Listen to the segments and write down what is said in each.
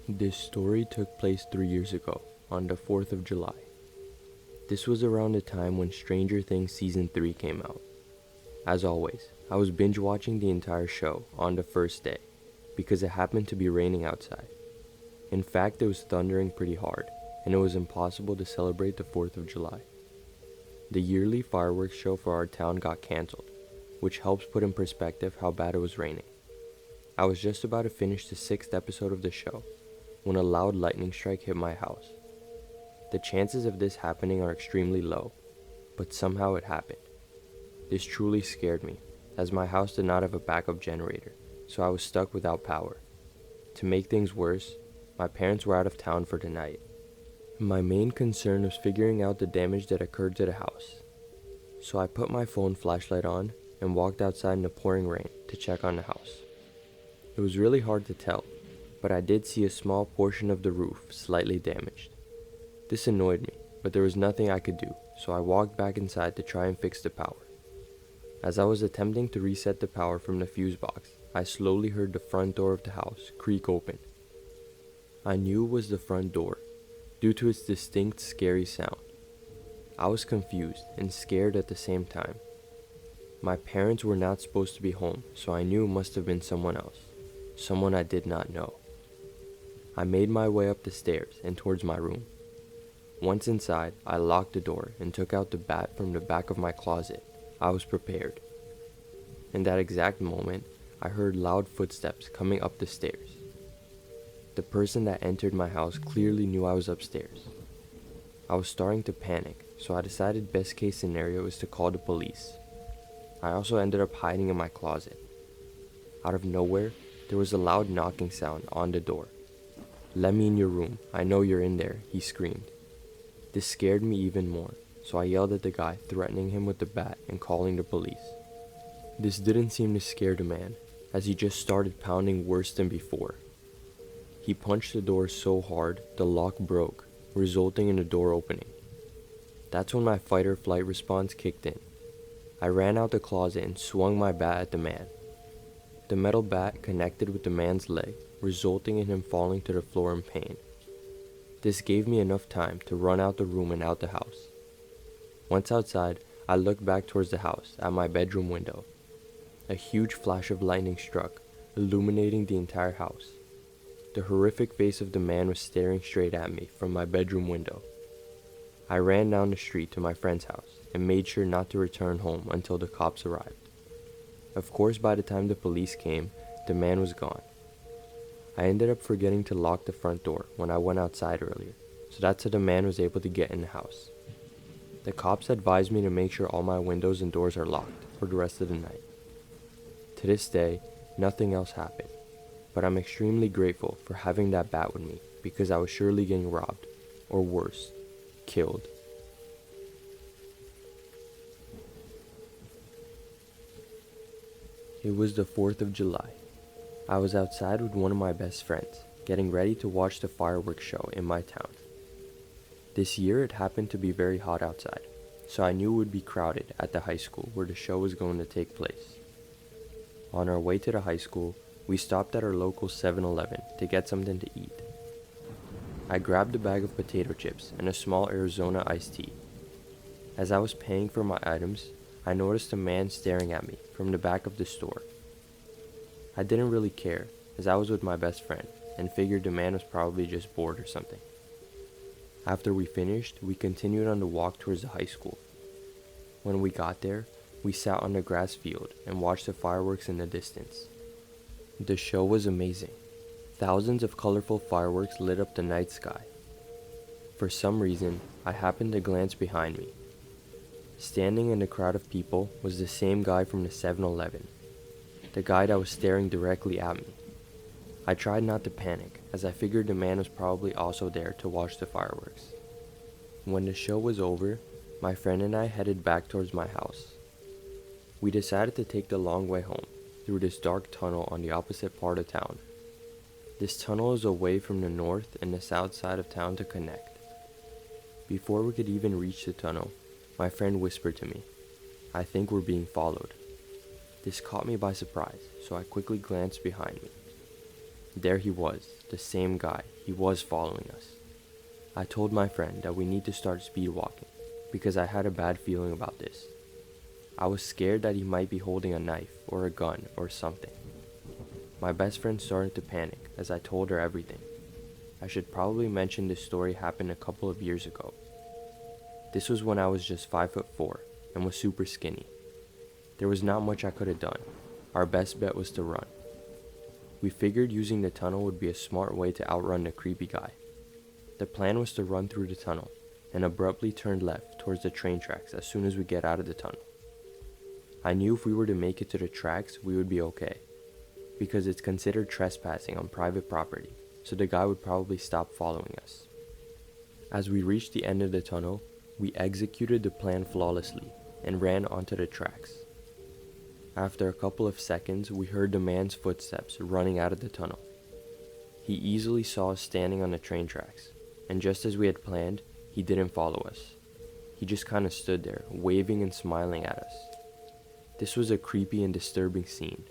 This story took place 3 years ago, on the 4th of July. This was around the time when Stranger Things Season 3 came out. As always, I was binge watching the entire show on the first day, because it happened to be raining outside. In fact, it was thundering pretty hard, and it was impossible to celebrate the 4th of July. The yearly fireworks show for our town got cancelled, which helps put in perspective how bad it was raining. I was just about to finish the 6th episode of the show, when a loud lightning strike hit my house. The chances of this happening are extremely low, but somehow it happened. This truly scared me, as my house did not have a backup generator, so I was stuck without power. To make things worse, my parents were out of town for the night. My main concern was figuring out the damage that occurred to the house. So I put my phone flashlight on and walked outside in the pouring rain to check on the house. It was really hard to tell, but I did see a small portion of the roof slightly damaged. This annoyed me, but there was nothing I could do, so I walked back inside to try and fix the power. As I was attempting to reset the power from the fuse box, I slowly heard the front door of the house creak open. I knew it was the front door, due to its distinct scary sound. I was confused and scared at the same time. My parents were not supposed to be home, so I knew it must have been someone else, someone I did not know. I made my way up the stairs and towards my room. Once inside, I locked the door and took out the bat from the back of my closet. I was prepared. In that exact moment, I heard loud footsteps coming up the stairs. The person that entered my house clearly knew I was upstairs. I was starting to panic, so I decided best case scenario is to call the police. I also ended up hiding in my closet. Out of nowhere, there was a loud knocking sound on the door. "Let me in your room, I know you're in there," he screamed. This scared me even more, so I yelled at the guy, threatening him with the bat and calling the police. This didn't seem to scare the man, as he just started pounding worse than before. He punched the door so hard, the lock broke, resulting in the door opening. That's when my fight or flight response kicked in. I ran out the closet and swung my bat at the man. The metal bat connected with the man's leg, resulting in him falling to the floor in pain. This gave me enough time to run out the room and out the house. Once outside, I looked back towards the house at my bedroom window. A huge flash of lightning struck, illuminating the entire house. The horrific face of the man was staring straight at me from my bedroom window. I ran down the street to my friend's house and made sure not to return home until the cops arrived. Of course, by the time the police came, the man was gone. I ended up forgetting to lock the front door when I went outside earlier, so that's how the man was able to get in the house. The cops advised me to make sure all my windows and doors are locked for the rest of the night. To this day, nothing else happened, but I'm extremely grateful for having that bat with me because I was surely getting robbed, or worse, killed. It was the 4th of July. I was outside with one of my best friends, getting ready to watch the fireworks show in my town. This year it happened to be very hot outside, so I knew it would be crowded at the high school where the show was going to take place. On our way to the high school, we stopped at our local 7-Eleven to get something to eat. I grabbed a bag of potato chips and a small Arizona iced tea. As I was paying for my items, I noticed a man staring at me from the back of the store. I didn't really care, as I was with my best friend, and figured the man was probably just bored or something. After we finished, we continued on the walk towards the high school. When we got there, we sat on the grass field and watched the fireworks in the distance. The show was amazing. Thousands of colorful fireworks lit up the night sky. For some reason, I happened to glance behind me. Standing in the crowd of people was the same guy from the 7-Eleven. The guy that was staring directly at me. I tried not to panic, as I figured the man was probably also there to watch the fireworks. When the show was over, my friend and I headed back towards my house. We decided to take the long way home, through this dark tunnel on the opposite part of town. This tunnel is away from the north and the south side of town to connect. Before we could even reach the tunnel, my friend whispered to me, "I think we're being followed." This caught me by surprise, so I quickly glanced behind me. There he was, the same guy. He was following us. I told my friend that we need to start speed walking because I had a bad feeling about this. I was scared that he might be holding a knife or a gun or something. My best friend started to panic as I told her everything. I should probably mention this story happened a couple of years ago. This was when I was just 5'4" and was super skinny. There was not much I could have done. Our best bet was to run. We figured using the tunnel would be a smart way to outrun the creepy guy. The plan was to run through the tunnel and abruptly turn left towards the train tracks as soon as we get out of the tunnel. I knew if we were to make it to the tracks, we would be okay, because it's considered trespassing on private property, so the guy would probably stop following us. As we reached the end of the tunnel, we executed the plan flawlessly and ran onto the tracks. After a couple of seconds, we heard the man's footsteps running out of the tunnel. He easily saw us standing on the train tracks, and just as we had planned, he didn't follow us. He just kind of stood there, waving and smiling at us. This was a creepy and disturbing scene.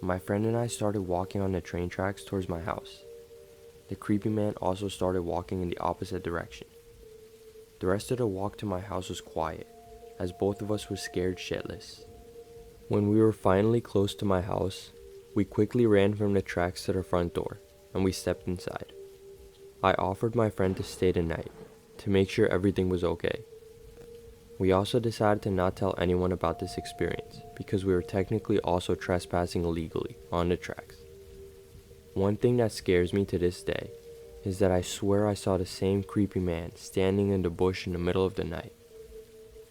My friend and I started walking on the train tracks towards my house. The creepy man also started walking in the opposite direction. The rest of the walk to my house was quiet, as both of us were scared shitless. When we were finally close to my house, we quickly ran from the tracks to the front door, and we stepped inside. I offered my friend to stay the night, to make sure everything was okay. We also decided to not tell anyone about this experience, because we were technically also trespassing illegally on the tracks. One thing that scares me to this day is that I swear I saw the same creepy man standing in the bush in the middle of the night.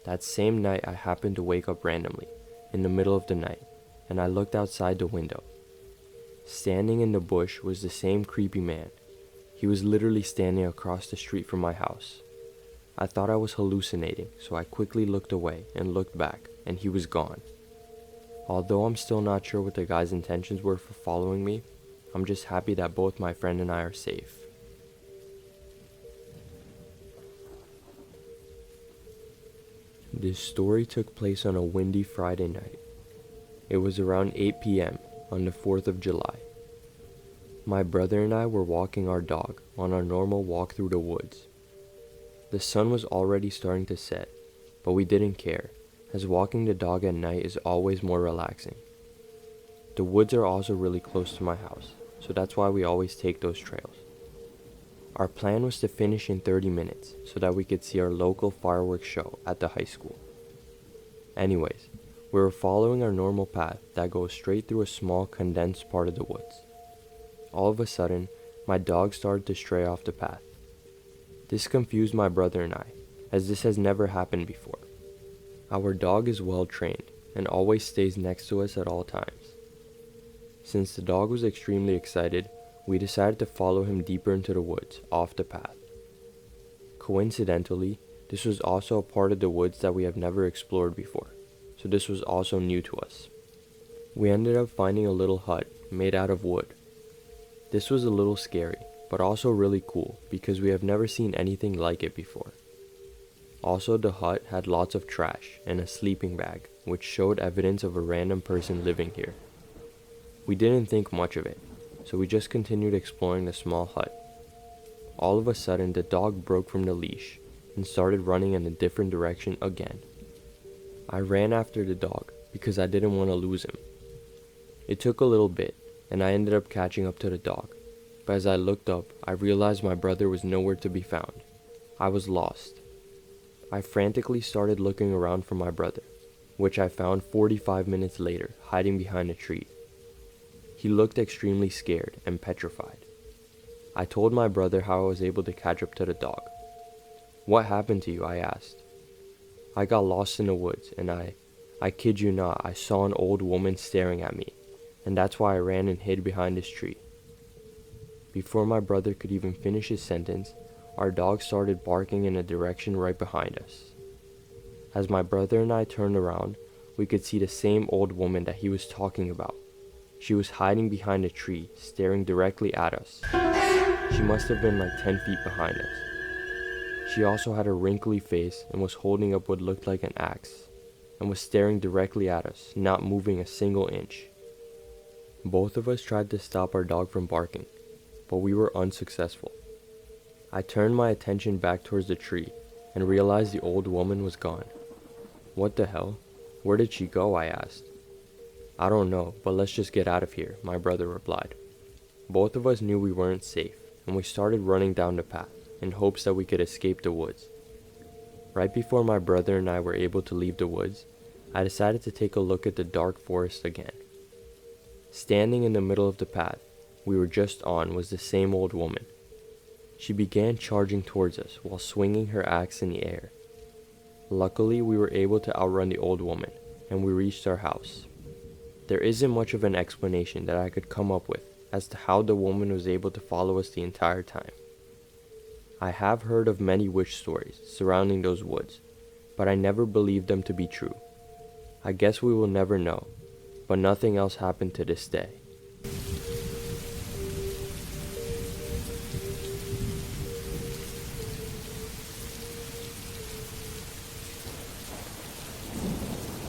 That same night I happened to wake up randomly, in the middle of the night, and I looked outside the window. Standing in the bush was the same creepy man. He was literally standing across the street from my house. I thought I was hallucinating, so I quickly looked away and looked back, and he was gone. Although I'm still not sure what the guy's intentions were for following me, I'm just happy that both my friend and I are safe. This story took place on a windy Friday night. It was around 8 p.m. on the 4th of July. My brother and I were walking our dog on our normal walk through the woods. The sun was already starting to set, but we didn't care, as walking the dog at night is always more relaxing. The woods are also really close to my house, so that's why we always take those trails. Our plan was to finish in 30 minutes so that we could see our local fireworks show at the high school. Anyways, we were following our normal path that goes straight through a small condensed part of the woods. All of a sudden, my dog started to stray off the path. This confused my brother and I, as this has never happened before. Our dog is well trained and always stays next to us at all times. Since the dog was extremely excited, we decided to follow him deeper into the woods, off the path. Coincidentally, this was also a part of the woods that we have never explored before, so this was also new to us. We ended up finding a little hut made out of wood. This was a little scary, but also really cool because we have never seen anything like it before. Also, the hut had lots of trash and a sleeping bag, which showed evidence of a random person living here. We didn't think much of it, so we just continued exploring the small hut. All of a sudden, the dog broke from the leash and started running in a different direction again. I ran after the dog because I didn't want to lose him. It took a little bit, and I ended up catching up to the dog, but as I looked up, I realized my brother was nowhere to be found. I was lost. I frantically started looking around for my brother, which I found 45 minutes later, hiding behind a tree. He looked extremely scared and petrified. I told my brother how I was able to catch up to the dog. "What happened to you?" I asked. "I got lost in the woods, and I kid you not, I saw an old woman staring at me, and that's why I ran and hid behind this tree." Before my brother could even finish his sentence, our dog started barking in a direction right behind us. As my brother and I turned around, we could see the same old woman that he was talking about. She was hiding behind a tree, staring directly at us. She must have been like 10 feet behind us. She also had a wrinkly face and was holding up what looked like an axe, and was staring directly at us, not moving a single inch. Both of us tried to stop our dog from barking, but we were unsuccessful. I turned my attention back towards the tree and realized the old woman was gone. What the hell? Where did she go? I asked. I don't know, but let's just get out of here, my brother replied. Both of us knew we weren't safe, and we started running down the path in hopes that we could escape the woods. Right before my brother and I were able to leave the woods, I decided to take a look at the dark forest again. Standing in the middle of the path we were just on was the same old woman. She began charging towards us while swinging her axe in the air. Luckily, we were able to outrun the old woman, and we reached our house. There isn't much of an explanation that I could come up with as to how the woman was able to follow us the entire time. I have heard of many witch stories surrounding those woods, but I never believed them to be true. I guess we will never know, but nothing else happened to this day.